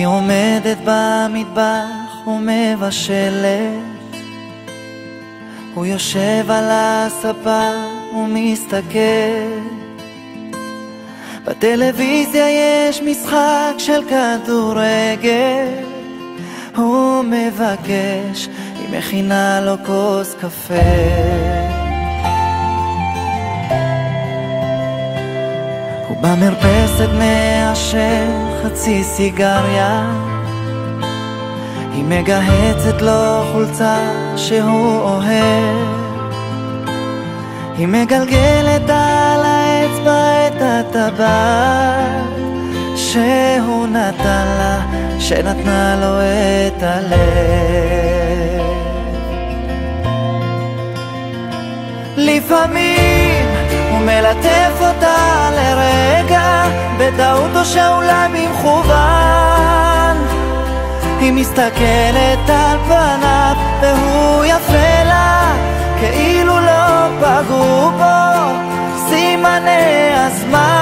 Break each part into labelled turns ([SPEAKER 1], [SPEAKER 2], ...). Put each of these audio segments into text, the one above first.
[SPEAKER 1] היא עומדת במטבח ומבשלת, הוא יושב על הספה ומסתכל. בטלוויזיה יש משחק של כדורגל, הוא מבקש, היא מכינה לו כוס קפה. הוא במרפסת מעשר חצי סיגריה, היא מגהצת לו חולצה שהוא אוהב, היא מגלגלת על האצבע את הטבעת שהוא נתן לה, שנתנה לו את הלב. לפעמים הוא מלטף אותה לרגע, בטעות או שאולי במכוון, היא מסתכלת על פניו והוא יפה לה, כאילו לא פגעו בו סימני הזמן.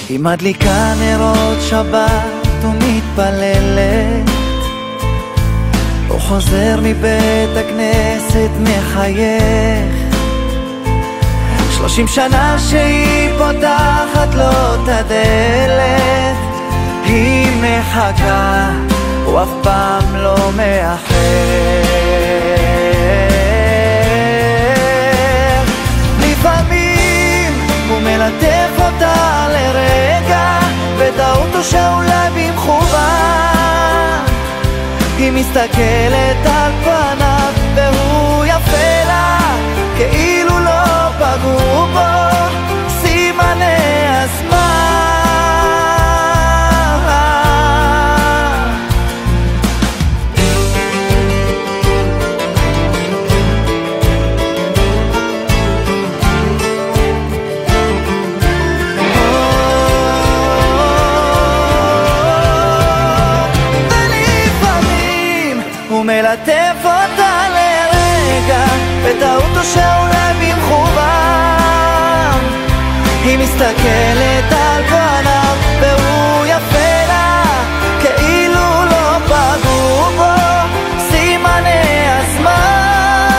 [SPEAKER 1] היא מדליקה נרות שבת ומתפללת, הוא חוזר מבית הכנסת מחייך, 30 שנה שהיא פותחת לו את הדלת, היא מחכה, הוא אף פעם לא מאחר. לפעמים הוא מלטף אותה לרגע, בטעות או שאולי במכוון, היא מסתכלת על פניו והוא יפה לה, כאילו לא פגעו בו סימני הזמן. ולפעמים הוא מלטף אותה לרגע, בטעות או שאולי במכוון, היא מסתכלת על פניו והוא יפה לה, כאילו לא פגעו בו סימני הזמן.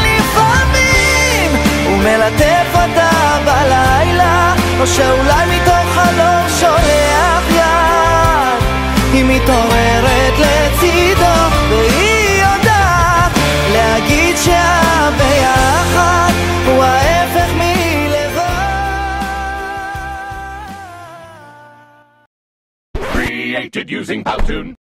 [SPEAKER 1] לפעמים הוא מלטף אותה בלילה, או שאולי מתוך חלום שולח יד, היא מתעוררת לצידו והיא יודעת להגיד שהביחד הוא ההפך מלבד.
[SPEAKER 2] Created using Powtoon.